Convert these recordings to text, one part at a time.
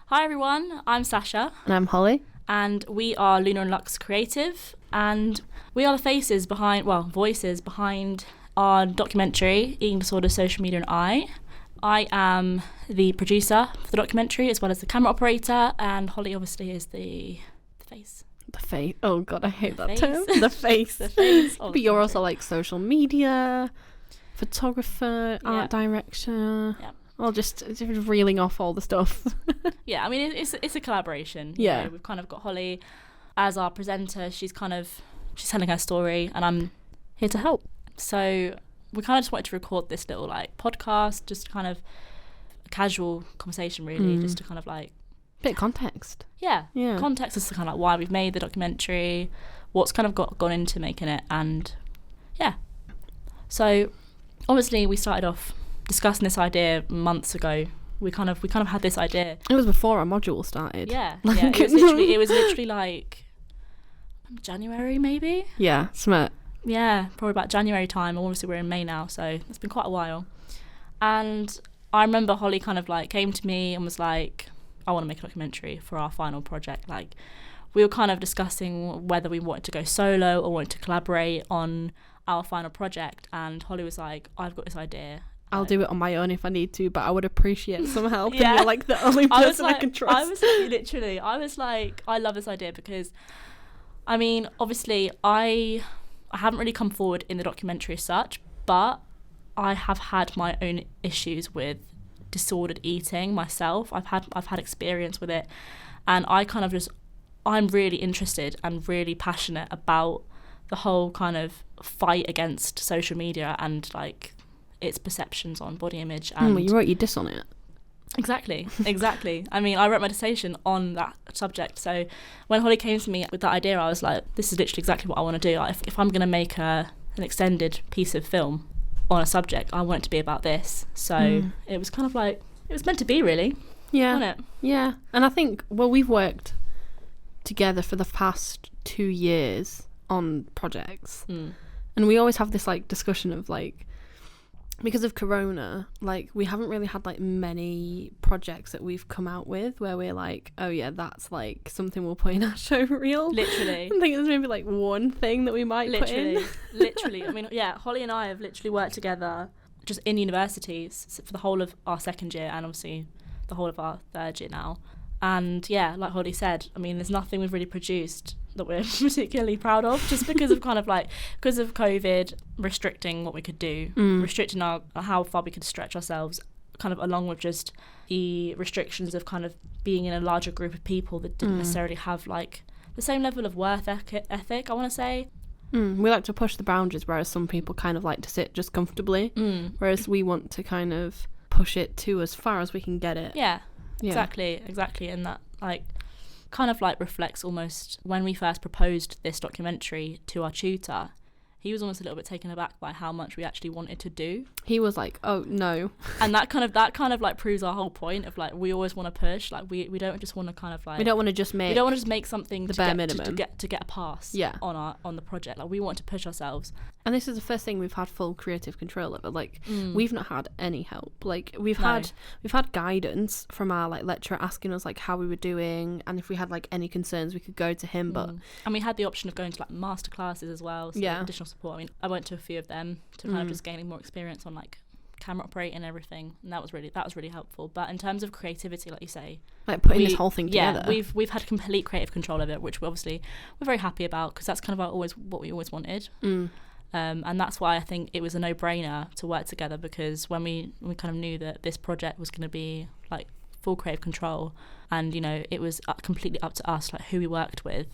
Hi everyone, I'm Sasha. And I'm Holly. And we are Luna and Lux Creative. And we are the voices behind our documentary, Eating Disorder, Social Media and I am the producer for the documentary as well as the camera operator. And Holly obviously is the face. The face. Oh God, I hate that face. term. The face. The face. But you're also like social media, photographer, art director. Yeah. Well, just reeling off all the stuff. Yeah, I mean, it's a collaboration. Yeah. You know, we've kind of got Holly as our presenter. She's telling her story and I'm here to help. So we kind of just wanted to record this little like podcast, just kind of a casual conversation really, just to kind of like... Bit of context. Yeah. Yeah. Context as to kind of like why we've made the documentary, what's kind of gone into making it, and yeah. So obviously we started off discussing this idea months ago. We kind of had this idea. It was before our module started. Yeah. It was literally like January maybe. Yeah, smart. Yeah, probably about January time. Obviously we're in May now, so it's been quite a while. And I remember Holly kind of like came to me and was like, I want to make a documentary for our final project. Like, we were kind of discussing whether we wanted to go solo or wanted to collaborate on our final project. And Holly was like, I've got this idea. I'll do it on my own if I need to, but I would appreciate some help. Yeah. And you're like the only person I can trust. I was like, I love this idea because, I mean, obviously I haven't really come forward in the documentary as such, but I have had my own issues with disordered eating myself. I've had experience with it, and I'm really interested and really passionate about the whole kind of fight against social media and like its perceptions on body image. And well, you wrote your diss on it. Exactly. I mean, I wrote my dissertation on that subject. So when Holly came to me with that idea, I was like, this is literally exactly what I want to do. If I'm going to make an extended piece of film on a subject, I want it to be about this. So it was kind of like, it was meant to be really. Yeah. Wasn't it? Yeah. And I think, well, we've worked together for the past 2 years on projects. And we always have this like discussion of like, because of Corona, like we haven't really had like many projects that we've come out with where we're like, oh yeah, that's like something we'll put in our show reel. Literally. I think there's maybe like one thing that we might put in. Literally. I mean, yeah, Holly and I have literally worked together just in universities for the whole of our second year and obviously the whole of our third year now. And yeah, like Holly said, I mean, there's nothing we've really produced that we're particularly proud of, just because of because of COVID restricting what we could do, restricting how far we could stretch ourselves, kind of along with just the restrictions of kind of being in a larger group of people that didn't necessarily have like the same level of worth ethic, I want to say. We like to push the boundaries, whereas some people kind of like to sit just comfortably, whereas we want to kind of push it to as far as we can get it. Yeah. Exactly. And that like kind of like reflects almost when we first proposed this documentary to our tutor. He was almost a little bit taken aback by how much we actually wanted to do. He was like, oh no. And that kind of like proves our whole point of like, we always want to push, like we don't just want to kind of like, we don't want to just make something the bare minimum to get a pass on the project. Like we want to push ourselves. And this is the first thing we've had full creative control over. Like we've not had any help. Like we've had guidance from our like lecturer asking us like how we were doing, and if we had like any concerns we could go to him. But and we had the option of going to like master classes as well, so additional support. I mean, I went to a few of them to kind of just gaining more experience on like camera operating and everything, and that was really helpful. But in terms of creativity, like you say, like putting this whole thing together, we've had complete creative control of it, which we're very happy about, because that's kind of what we always wanted. And that's why I think it was a no-brainer to work together, because when we kind of knew that this project was going to be like full creative control, and you know it was completely up to us like who we worked with,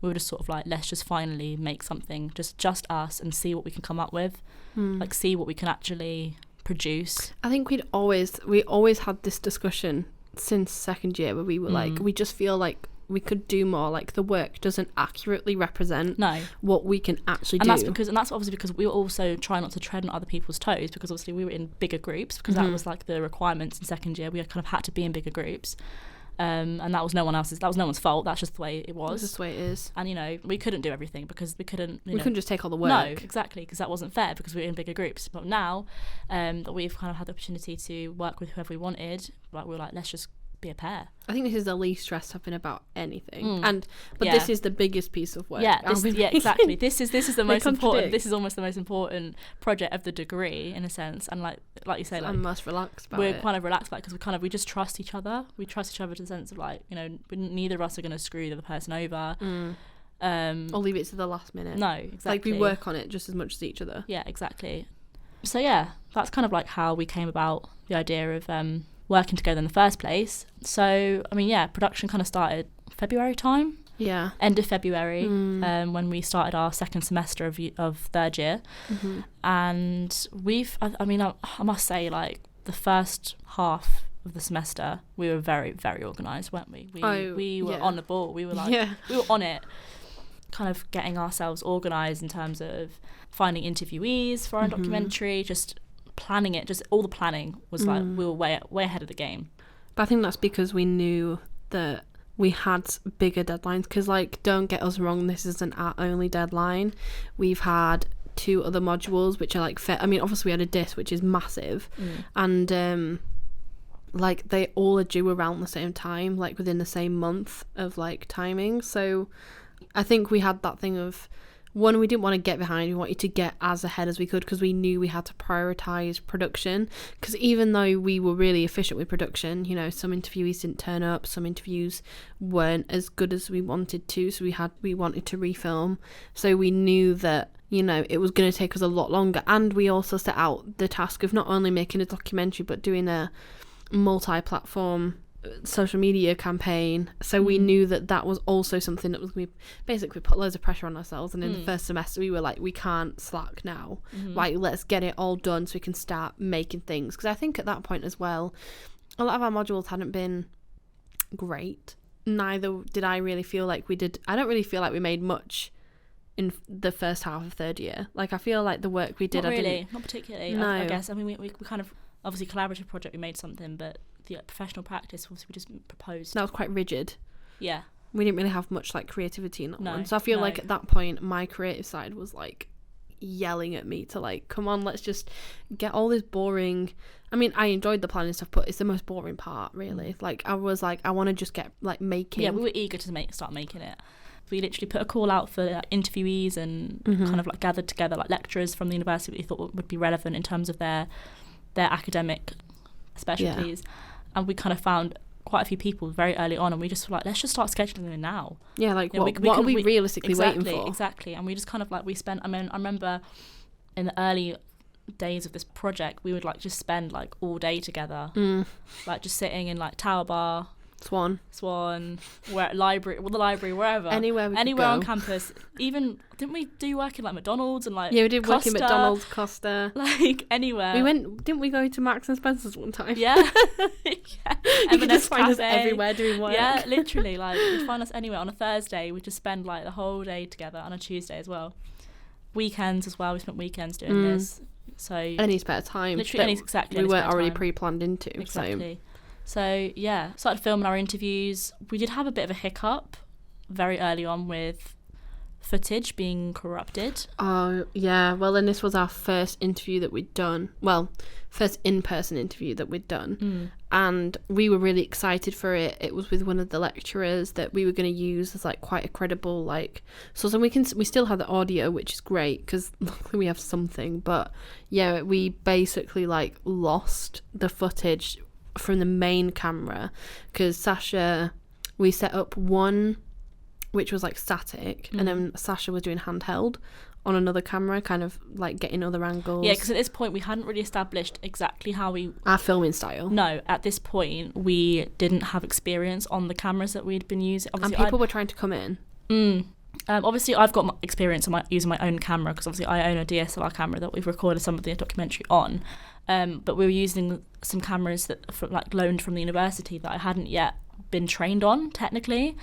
we were just sort of like, let's just finally make something just us and see what we can come up with, like see what we can actually produce. I think we always had this discussion since second year where we were like, we just feel like we could do more, like the work doesn't accurately represent what we can actually do. And that's obviously because we were also trying not to tread on other people's toes, because obviously we were in bigger groups, because that was like the requirements in second year. We kind of had to be in bigger groups. And that was no one's fault. That's just the way it was. That's just the way it is. And, you know, we couldn't do everything because we couldn't just take all the work. No, exactly, because that wasn't fair, because we were in bigger groups. But now that we've kind of had the opportunity to work with whoever we wanted, like we were like, let's just be a pair. I think this is the least stressed I've been about anything, but Yeah. this is the biggest piece of work. Yeah, I've been exactly. This is the They most important. contradict. This is almost the most important project of the degree in a sense, and like you say, like I'm most relaxed about we're it. kind of relaxed about it because we just trust each other. We trust each other to the sense of like, you know, neither of us are going to screw the other person over. Or leave it to the last minute. No, exactly. Like we work on it just as much as each other. Yeah, exactly. So yeah, that's kind of like how we came about the idea of working together in the first place. So I mean, yeah, production kind of started February time, Yeah. end of February, when we started our second semester of third year, and I must say, like the first half of the semester, we were very, very organised, weren't we? We were on the ball. We were like, we were on it, kind of getting ourselves organised in terms of finding interviewees for our documentary, just planning it. Just all the planning was like we were way ahead of the game. But I think that's because we knew that we had bigger deadlines. Because, like, don't get us wrong, this isn't our only deadline. We've had 2 other modules which are like obviously we had a DIS, which is massive, and like they all are due around the same time, like within the same month of like timing. So I think we had that thing of, one, we didn't want to get behind, we wanted to get as ahead as we could because we knew we had to prioritise production. Because even though we were really efficient with production, you know, some interviewees didn't turn up, some interviews weren't as good as we wanted to, so we wanted to refilm. So we knew that, you know, it was going to take us a lot longer, and we also set out the task of not only making a documentary but doing a multi-platform social media campaign. So we knew that was also something that was going to basically put loads of pressure on ourselves. And in the first semester we were like, we can't slack now, like let's get it all done so we can start making things. Because I think at that point as well, a lot of our modules hadn't been great. Neither did I really feel like we did. I don't really feel like we made much in the first half of third year. Like I feel like the work we did, Not particularly. No. I guess. I mean, we kind of, obviously collaborative project, we made something, but the professional practice, obviously we just proposed. that was quite rigid. Yeah. We didn't really have much like creativity in that No, one. So I feel like at that point my creative side was like yelling at me to like, come on, let's just get all this boring. I mean, I enjoyed the planning stuff, but it's the most boring part, really. Like I was like, I want to just get like making. Yeah, we were eager to start making it. We literally put a call out for like, interviewees and kind of like gathered together like lecturers from the university that we thought would be relevant in terms of their academic specialties. And we kind of found quite a few people very early on, and we just were like, let's just start scheduling them now. Yeah, like what are we realistically waiting for? Exactly. And we just kind of like, I remember in the early days of this project, we would like just spend like all day together, like just sitting in like Tower Bar, Swan, the library, wherever, anywhere on campus. Even didn't we do work in like McDonald's and like we did Costa, work in McDonald's, Costa, like anywhere. Didn't we go to Marks and Spencer's one time? Yeah. You could just find us everywhere doing work. Yeah, literally, like you'd find us anywhere. On a Thursday we'd just spend like the whole day together, on a Tuesday as well. Weekends as well, we spent weekends doing this. So any spare time, literally we weren't already pre-planned into. Exactly. So yeah, started filming our interviews. We did have a bit of a hiccup very early on with footage being corrupted. Oh yeah, well then this was our first interview that we'd done. Well, first in-person interview that we'd done, and we were really excited for it. It was with one of the lecturers that we were going to use as like quite a credible like source, and we still have the audio, which is great because luckily we have something. But yeah, we basically like lost the footage from the main camera because Sasha, we set up one which was like static, and then Sasha was doing handheld on another camera, kind of like getting other angles. Yeah, because at this point we hadn't really established exactly how our filming style. No, at this point we didn't have experience on the cameras that we'd been using. Obviously, and people were trying to come in. Obviously I've got experience using my own camera because obviously I own a DSLR camera that we've recorded some of the documentary on, but we were using some cameras that like loaned from the university that I hadn't yet been trained on technically,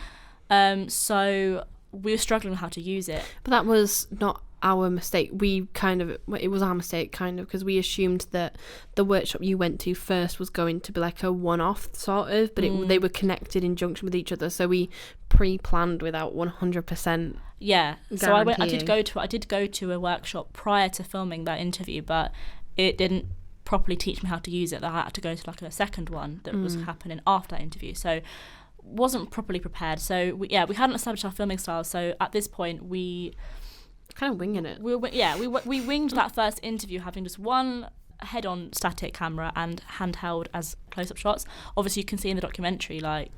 so we were struggling with how to use it. But that was not our mistake. It was our mistake kind of, because we assumed that the workshop you went to first was going to be like a one-off sort of, but they were connected in junction with each other, so we pre-planned without 100%. Yeah, so I did go to a workshop prior to filming that interview, but it didn't properly teach me how to use it, that I had to go to like a second one that was happening after that interview. So wasn't properly prepared. So we hadn't established our filming style. So at this point we kind of winging it. We winged that first interview, having just one head-on static camera and handheld as close-up shots. Obviously you can see in the documentary, like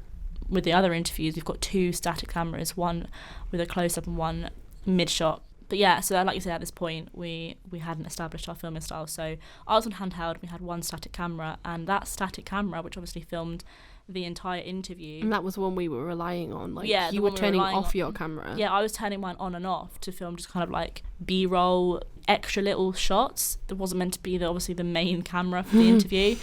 with the other interviews, we've got 2 static cameras, one with a close-up and one mid-shot. But yeah, so like you said, at this point we hadn't established our filming style. So I was on handheld, we had one static camera, and that static camera, which obviously filmed the entire interview, and that was the one we were relying on. Like, yeah, you were turning off your camera. Yeah, I was turning mine on and off to film just kind of like B-roll, extra little shots. That wasn't meant to be obviously the main camera for the interview.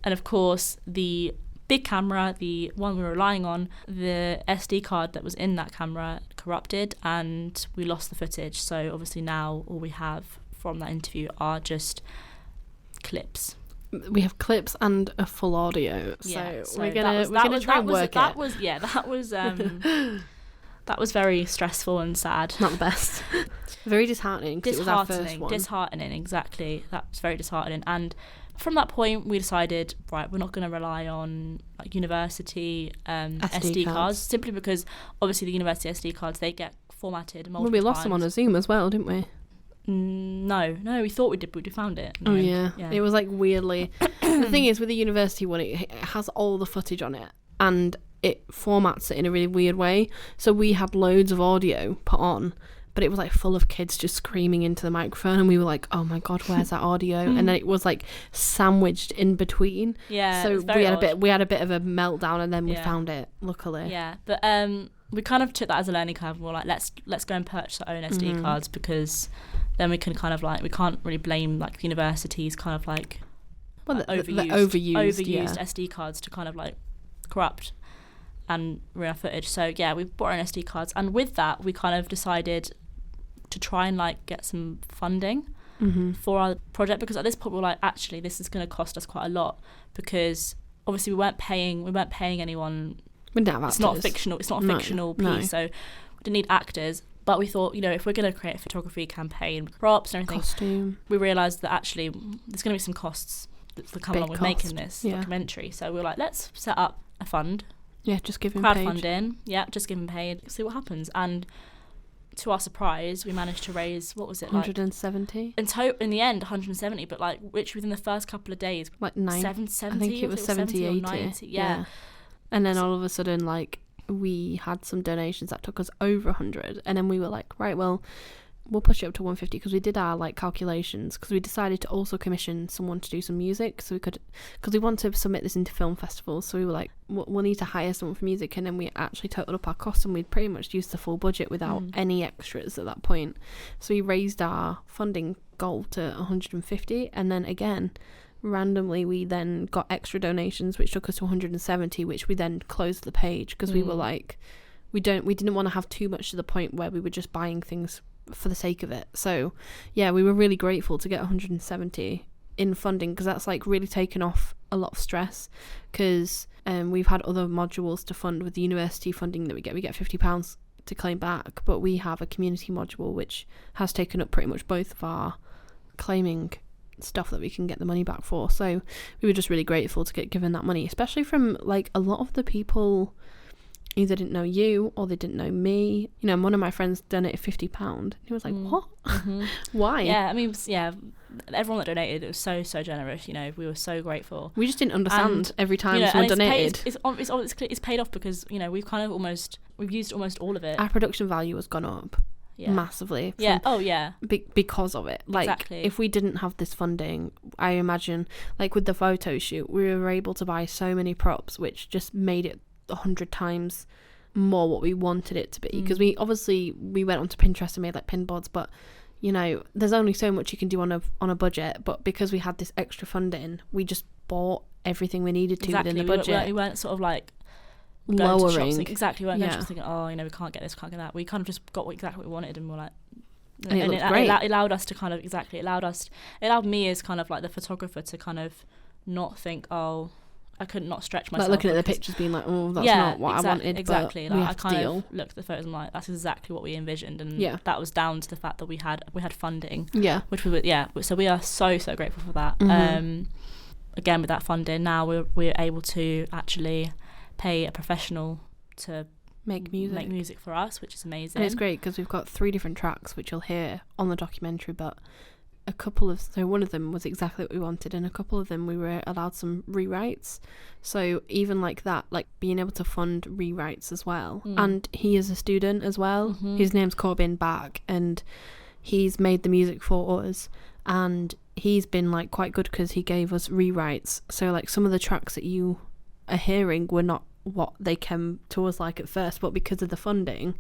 And of course the big camera, the one we were relying on, the SD card that was in that camera corrupted and we lost the footage. So obviously now all we have from that interview are just clips. We have clips and a full audio. So we're gonna try and work it. That was very stressful and sad. Not the best. Very disheartening, because it was our first one. Disheartening, exactly. That was very disheartening. And from that point we decided, right, we're not going to rely on like university SD cards, simply because obviously the university SD cards, they get formatted multiple times. We lost them on a Zoom as well, didn't we? No, we thought we did, but we found it. Oh yeah, it was like weirdly. The thing is, with the university one, it has all the footage on it and it formats it in a really weird way. So we had loads of audio put on, but it was like full of kids just screaming into the microphone, and we were like, oh my god, where's that audio? And then it was like sandwiched in between. Yeah, so we had a bit of a meltdown, and then we found it, luckily. Yeah, but we kind of took that as a learning curve. We were like, let's go and purchase our own SD cards, because then we can kind of like, we can't really blame like the universities kind of like overused SD cards to kind of like corrupt and ruin our footage. So yeah, we bought our own SD cards, and with that we kind of decided to try and like get some funding for our project, because at this point we were like, actually this is going to cost us quite a lot, because obviously we weren't paying anyone. It's not a fictional piece, so we didn't need actors. But we thought, if we're going to create a photography campaign with props and everything, costume, we realised that actually there's going to be some costs that come along with making this documentary. So we were like, let's set up a fund. Yeah, just give him crowdfunding. Yeah, just give him paid. See what happens. And to our surprise, we managed to raise, what was it, 170? In the end, 170, but like, which within the first couple of days, like 770. I think it was 70, 80. 90, yeah. And then all of a sudden, like, we had some donations that took us over 100, and then we were like, right, well, we'll push it up to 150, because we did our like calculations, because we decided to also commission someone to do some music, so we could, because we want to submit this into film festivals. So we were like, we'll need to hire someone for music, and then we actually totaled up our costs, and we'd pretty much used the full budget without any extras at that point. So we raised our funding goal to 150, and then again, randomly we then got extra donations, which took us to 170, which we then closed the page, because we were like, we didn't want to have too much to the point where we were just buying things for the sake of it. So yeah, we were really grateful to get 170 in funding, because that's like really taken off a lot of stress, because we've had other modules to fund with the university funding that we get £50 to claim back, but we have a community module which has taken up pretty much both of our claiming stuff that we can get the money back for. So we were just really grateful to get given that money, especially from like a lot of the people either didn't know you or they didn't know me. One of my friends donated £50. He was like, what? Why? Yeah, I mean, everyone that donated, it was so generous. We were so grateful. We just didn't understand every time someone donated. It's paid off, because we've kind of we've used almost all of it. Our production value has gone up massively. Because of it. Like, exactly. If we didn't have this funding, I imagine, like with the photo shoot, we were able to buy so many props, which just made it 100 times more what we wanted it to be, because we went onto Pinterest and made like pin boards, but there's only so much you can do on a budget. But because we had this extra funding, we just bought everything we needed to within the budget. We weren't sort of like lowering. We weren't just thinking, we can't get this, can't get that. We kind of just got exactly what we wanted, and we're like, and it allowed us to kind of it allowed me as kind of like the photographer to kind of not think, I couldn't not stretch myself. Like looking at the because- pictures, being like, oh, that's not what I wanted. Exactly. But we Like, I have to kind deal. of looked at the photos and like, that's exactly what we envisioned, and Yeah. that was down to the fact that we had funding, Yeah. which we were, so we are so grateful for that. Mhm. Again, with that funding, now we're able to actually pay a professional to Make music. for us, which is amazing. And it's great because we've got 3 different tracks, which you'll hear on the documentary, but a couple of, so one of them was exactly what we wanted, and a couple of them we were allowed some rewrites. So even like that, like being able to fund rewrites as well. And he is a student as well. His name's Corbin Back, and he's made the music for us, and he's been like quite good because he gave us rewrites. So like some of the tracks that you are hearing were not what they came to us like at first, but because of the funding,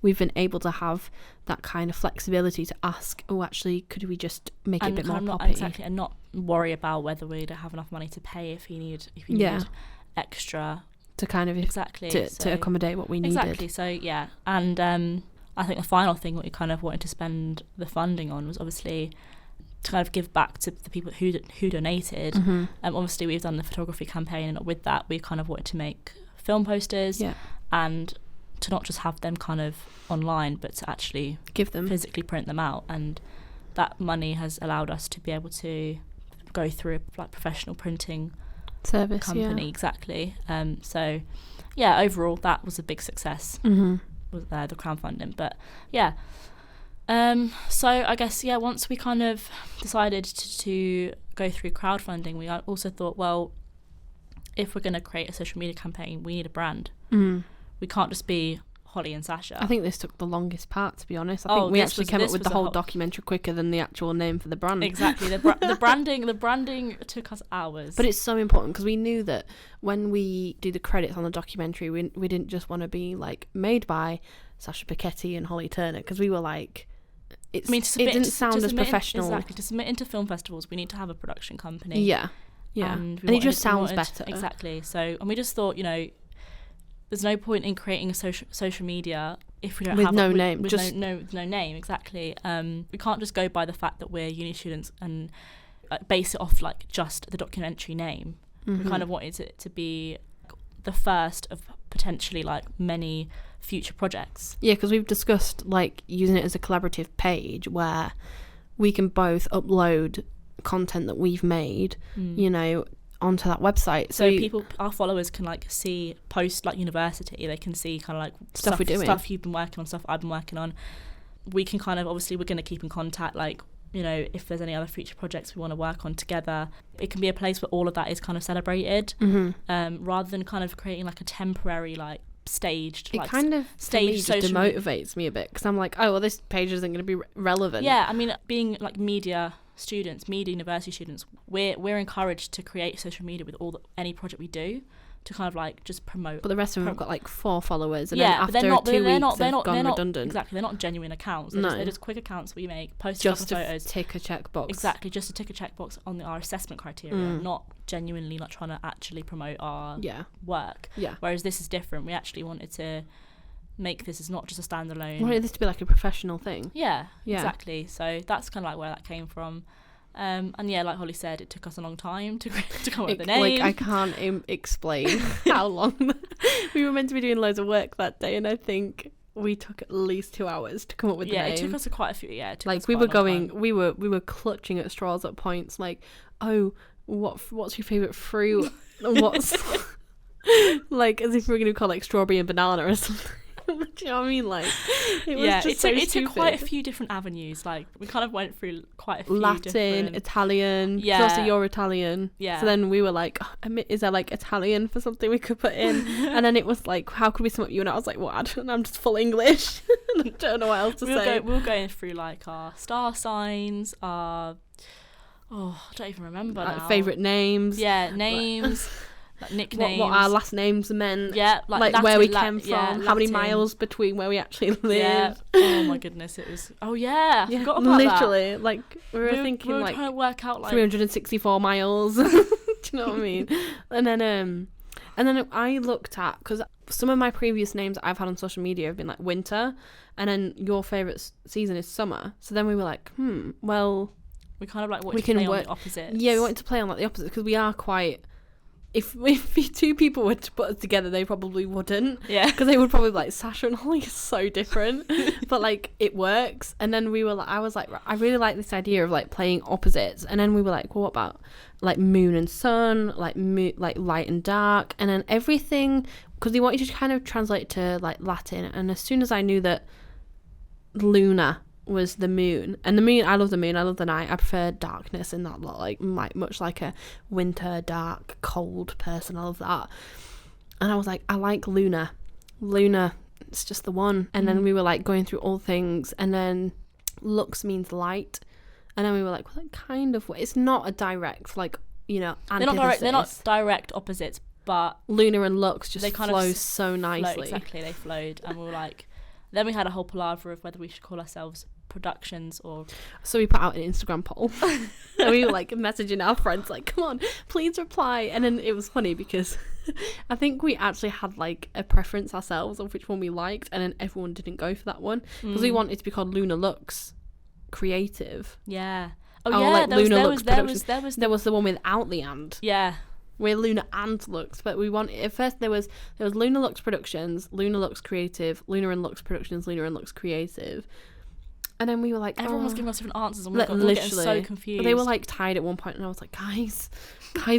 we've been able to have that kind of flexibility to ask, oh, actually, could we just make it a bit more poppy? And not worry about whether we don't have enough money to pay if you need extra to kind of to accommodate what we needed. Exactly. So yeah, and I think the final thing we kind of wanted to spend the funding on was obviously to kind of give back to the people who donated. Obviously, we've done the photography campaign, and with that, we kind of wanted to make film posters and to not just have them kind of online, but to actually give them, physically print them out. And that money has allowed us to be able to go through a like professional printing service company. Exactly. So yeah, overall that was a big success with the crowdfunding. But yeah, so I guess once we kind of decided to go through crowdfunding, we also thought, well, if we're going to create a social media campaign, we need a brand. We can't just be Holly and Sasha. I think this took the longest part, to be honest. I think we actually came up with the whole documentary quicker than the actual name for the brand. Exactly. The branding took us hours. But it's so important because we knew that when we do the credits on the documentary, we didn't just want to be like made by Sasha Piketty and Holly Turner, because we were like, it didn't sound as professional. Exactly. To submit into film festivals, we need to have a production company. Yeah. And it just sounds better. Exactly. So, and we just thought, there's no point in creating a social media if we don't have no name. With no name. Exactly. We can't just go by the fact that we're uni students and base it off like just the documentary name. We kind of wanted it to be the first of potentially like many future projects. Yeah, because we've discussed like using it as a collaborative page where we can both upload content that we've made, onto that website. So our followers can like see post like university, they can see kind of like stuff we're doing, stuff you've been working on, stuff I've been working on. We can kind of, obviously we're going to keep in contact, like, if there's any other future projects we want to work on together. It can be a place where all of that is kind of celebrated, rather than kind of creating like a temporary like staged. It like, kind of just demotivates me a bit because I'm like, oh well, this page isn't going to be relevant. Yeah, I mean, being like media university students, we're encouraged to create social media with any project we do to kind of like just promote. But the rest of them have got like 4 followers, and then after 2 weeks they're gone redundant. Exactly, they're not genuine accounts. They're just quick accounts we make, post just a couple photos, tick a checkbox. Exactly, just to tick a checkbox on our assessment criteria, not genuinely not trying to actually promote our work. Yeah. Whereas this is different. We actually wanted to make this as not just a standalone. We wanted this to be like a professional thing. Yeah. Exactly. So that's kind of like where that came from. And yeah, like Holly said, it took us a long time to come up with the name. Like, I can't explain how long. We were meant to be doing loads of work that day, and I think we took at least 2 hours to come up with the name. Yeah, it took us quite a few. Yeah, it took like us we quite were a long time. we were clutching at straws at points. Like, oh, what's your favourite fruit? What's like as if we were going to call like strawberry and banana or something. Do you know what I mean? Like, it took quite a few different avenues. Like, we kind of went through quite a few Latin, Italian. Yeah. Also, you're Italian. Yeah. So then we were like, is there like Italian for something we could put in? And then it was like, how could we sum up you? And I was like, what? And I'm just full English. I don't know what else to say. We were going through like our star signs, I don't even remember now. Favourite names. Yeah, names. Like nicknames, what our last names meant, like where we came from, how many miles between where we actually live. Oh my goodness, it was. Oh yeah, I forgot about literally, that. Like we were thinking, we were like trying to work out like 364 miles. Do you know what I mean? And then I looked at, because some of my previous names I've had on social media have been like winter, and then your favourite season is summer. So then we were like, well, we kind of like wanted to play on the opposite. Yeah, we wanted to play on like the opposite because we are quite if two people were to put us together, they probably wouldn't. Yeah. Because they would probably be like, Sasha and Holly are so different. But like, it works. And then I was like, I really like this idea of like playing opposites. And then we were like, well, what about like moon and sun, like light and dark, and then everything, because they want you to kind of translate to like Latin. And as soon as I knew that Luna was the moon, and the moon, I love the moon, I love the night, I prefer darkness in that lot, like much like a winter dark cold person, I love that. And I was like, I like Luna, it's just the one. And then we were like going through all things, and then lux means light, and then we were like, well, that kind of, it's not a direct, like, you know, antithesis. They're not direct opposites, but Luna and lux just they kind flow of so nicely. Exactly, they flowed. And we were like, then we had a whole palaver of whether we should call ourselves Productions or... So we put out an Instagram poll and we were like messaging our friends like, come on, please reply. And then it was funny because I think we actually had like a preference ourselves of which one we liked, and then everyone didn't go for that one because we wanted it to be called Luna Lux Creative. Yeah. Like there was the one without the and. Yeah. We're Luna and Lux, but we want, at first there was Luna Lux Productions, Luna Lux Creative, Luna and Lux Productions, Luna and Lux Creative. And then we were like, everyone was giving us different answers, and we were getting so confused. But they were like tied at one point, and I was like, guys,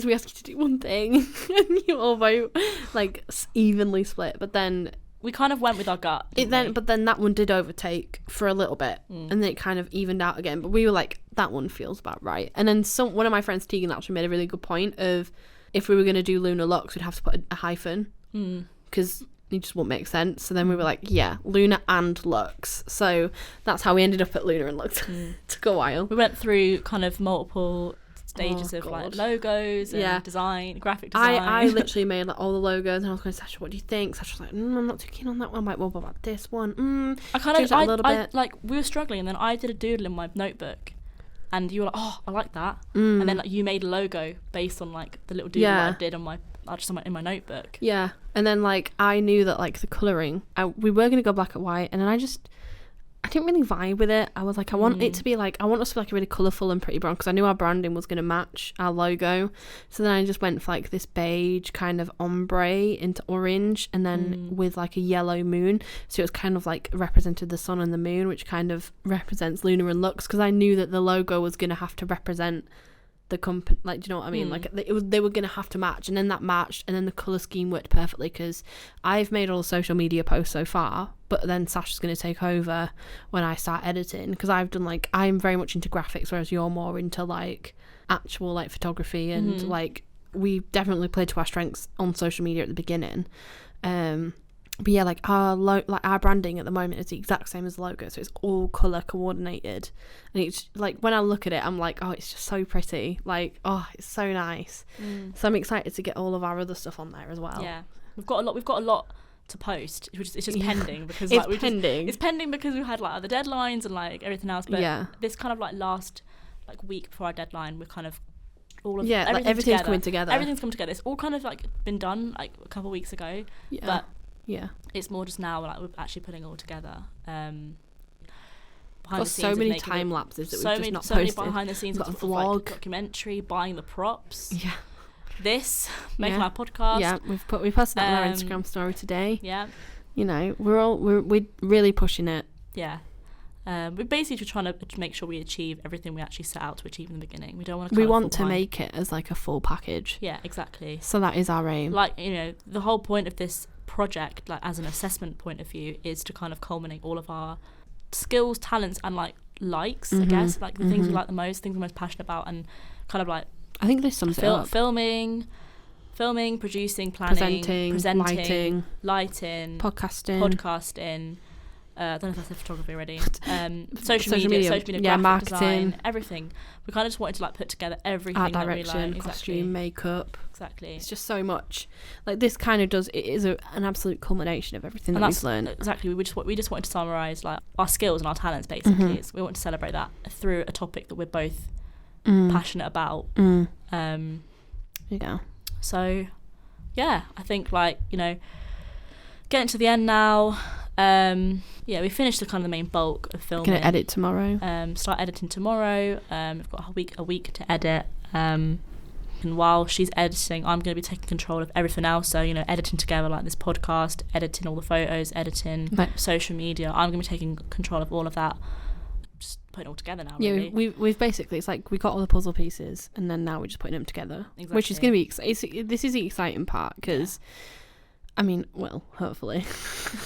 we asked you to do one thing, and you all vote like evenly split. But then we kind of went with our gut. But then that one did overtake for a little bit, and then it kind of evened out again. But we were like, that one feels about right. And then one of my friends, Tegan, actually made a really good point of, if we were going to do Luna Lux, we'd have to put a hyphen because it just wouldn't make sense. So then we were like, yeah, Luna and Lux. So that's how we ended up at Luna and Lux. Took a while. We went through kind of multiple stages of like logos and design, graphic design. I literally made like all the logos, and I was going, Sasha, what do you think? Sasha was like, I'm not too keen on that one. I'm like, well, what about this one? I kind of, a little bit. Like, we were struggling, and then I did a doodle in my notebook. And you were like, oh, I like that. And then like you made a logo based on like the little doodle that I did in my notebook. Yeah. And then like I knew that like the colouring, we were going to go black and white, and then I didn't really vibe with it. I was like, I want it to be like, I want us to be like a really colourful and pretty brown, because I knew our branding was going to match our logo. So then I just went for like this beige kind of ombre into orange, and then with like a yellow moon. So it was kind of like represented the sun and the moon, which kind of represents Luna and Lux, because I knew that the logo was going to have to represent the company, like, do you know what I mean? Like they were gonna have to match, and then that matched, and then the colour scheme worked perfectly, because I've made all the social media posts so far, but then Sasha's gonna take over when I start editing, because I've done like, I'm very much into graphics, whereas you're more into like actual like photography, and like we definitely played to our strengths on social media at the beginning. But yeah, like our branding at the moment is the exact same as the logo, so it's all colour coordinated, and it's like, when I look at it, I'm like, oh, it's just so pretty, like, oh, it's so nice. So I'm excited to get all of our other stuff on there as well. Yeah, we've got a lot to post, which it's just pending, because it's like pending. It's pending because we had like other deadlines and like everything else. But this kind of like last like week before our deadline, we're kind of everything's coming together. Everything's come together. It's all kind of like been done like a couple of weeks ago, but it's more just now like we're actually putting it all together. Got so many time lapses that we've just not posted. So many behind the scenes, got a vlog, like documentary, buying the props. Yeah. This, making our podcast. Yeah, we posted that on our Instagram story today. Yeah. You know, we're really pushing it. Yeah. We're basically just trying to make sure we achieve everything we actually set out to achieve in the beginning. We don't want to. We want to make it as like a full package. Yeah, exactly. So that is our aim. Like, you know, the whole point of this project, like as an assessment point of view, is to kind of culminate all of our skills, talents, and like likes. I guess like the things we like the most, things we're most passionate about, and kind of like. I think this sums it up. Filming, producing, planning, presenting, lighting, podcasting. I don't know if I said photography already. Social media, graphic marketing, design, everything. We kind of just wanted to like put together everything. Art direction, that we like. costume, makeup. Exactly. It's just so much. Like this kind of does. It is an absolute culmination of everything that we've learned. Exactly. We just wanted to summarize like our skills and our talents. Basically, we want to celebrate that through a topic that we're both passionate about. Yeah. So, yeah, I think like, you know, getting to the end now. We finished the kind of the main bulk of filming. Gonna edit tomorrow. Start editing tomorrow. We've got a week to edit. And while she's editing, I'm going to be taking control of everything else. So, you know, editing together like this podcast, editing all the photos, editing social media. I'm going to be taking control of all of that. Just putting it all together now, really. Yeah, we've basically, it's like we got all the puzzle pieces and then now we're just putting them together. Exactly. Which is going to be, this is the exciting part because, I mean, well, hopefully.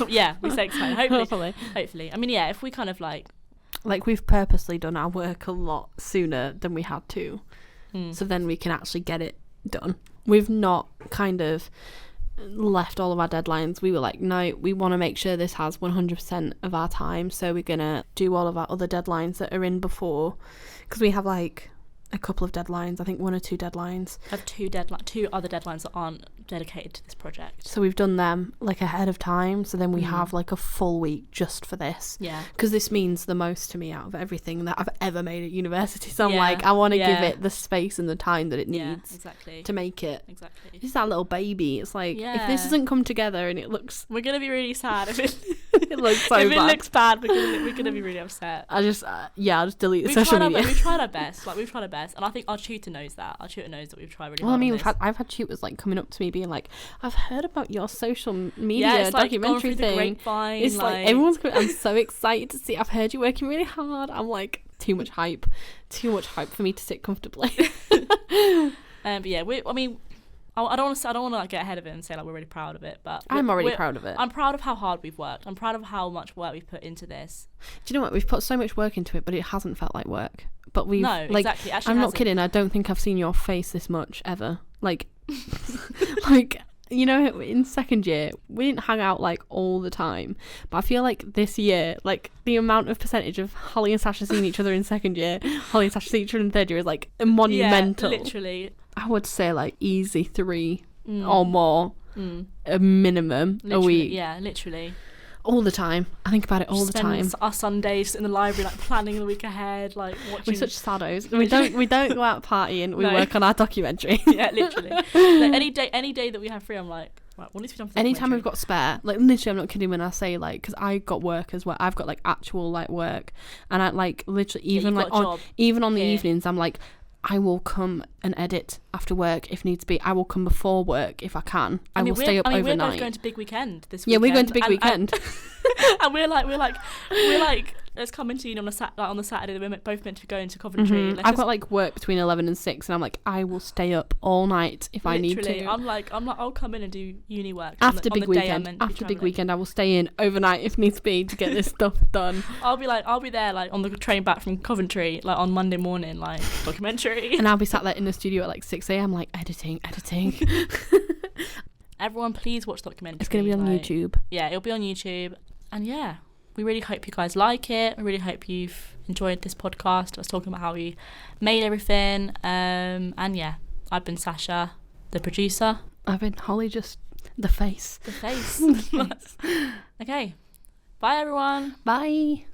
Yeah, we say exciting. Hopefully. I mean, yeah, if we kind of like we've purposely done our work a lot sooner than we had to. So then we can actually get it done. We've not kind of left all of our deadlines. We were like, no, we want to make sure this has 100% of our time, so we're gonna do all of our other deadlines that are in before, because we have like a couple of deadlines, I think 1 or 2 deadlines. I have 2 other deadlines that aren't dedicated to this project, so we've done them like ahead of time, so then we have like a full week just for this, because this means the most to me out of everything that I've ever made at university. So I'm like, I want to give it the space and the time that it needs to make it. This is our little baby. It's like, if this doesn't come together and it looks, we're gonna be really sad if it it looks so if bad. It looks bad, we're gonna be really upset. I'll just delete the social media. We've tried our best, and I think our tutor knows that. Our tutor knows that we've tried really hard. Well, I mean, on I've had tutors like coming up to me being like, I've heard about your social media documentary thing. It's like everyone's I'm so excited to see. I've heard you're working really hard. I'm like, too much hype for me to sit comfortably. But yeah, I don't want to like get ahead of it and say like we're really proud of it, but I'm already proud of it. I'm proud of how hard we've worked. I'm proud of how much work we've put into this. Do you know what? We've put so much work into it, but it hasn't felt like work. But we've exactly. Actually, I'm not kidding. I don't think I've seen your face this much ever. Like, like, you know, in second year we didn't hang out like all the time, but I feel like this year, like the amount of percentage of Holly and Sasha seeing each other in second year, Holly and Sasha seeing each other in third year is like monumental. Literally. I would say like easy 3 or more, a minimum a week. Yeah, literally. All the time. I think about it all the time. Our Sundays in the library, like planning the week ahead, like watching. We're such saddos. We don't go out partying. We work on our documentary. Yeah, literally. Like, any day that we have free, I'm like, right, what needs to be done for the anytime we've got spare, like literally, I'm not kidding when I say like, because I got work as well. I've got like actual like work, and I like literally even like on the evenings, I'm like, I will come and edit after work if needs be. I will come before work if I can. I will stay up overnight. We're both going to Big Weekend this weekend. Yeah, we're going to Big Weekend. Weekend. And we're like, let's come into on the Saturday that we're both meant to go into Coventry. I've got like work between 11 and 6, and I'm like, I will stay up all night if I need to. I'm like, I'll come in and do uni work after Big Weekend. After Big Weekend, I will stay in overnight if needs be to get this stuff done. I'll be there like on the train back from Coventry, like on Monday morning, like documentary. And I'll be sat there in the studio at like 6 a.m. like editing. Everyone, please watch the documentary. It's going to be on YouTube. Yeah, it'll be on YouTube. And yeah, we really hope you guys like it. We really hope you've enjoyed this podcast. I was talking about how we made everything. And yeah, I've been Sasha, the producer. I've been Holly, just the face. Okay. Bye, everyone. Bye.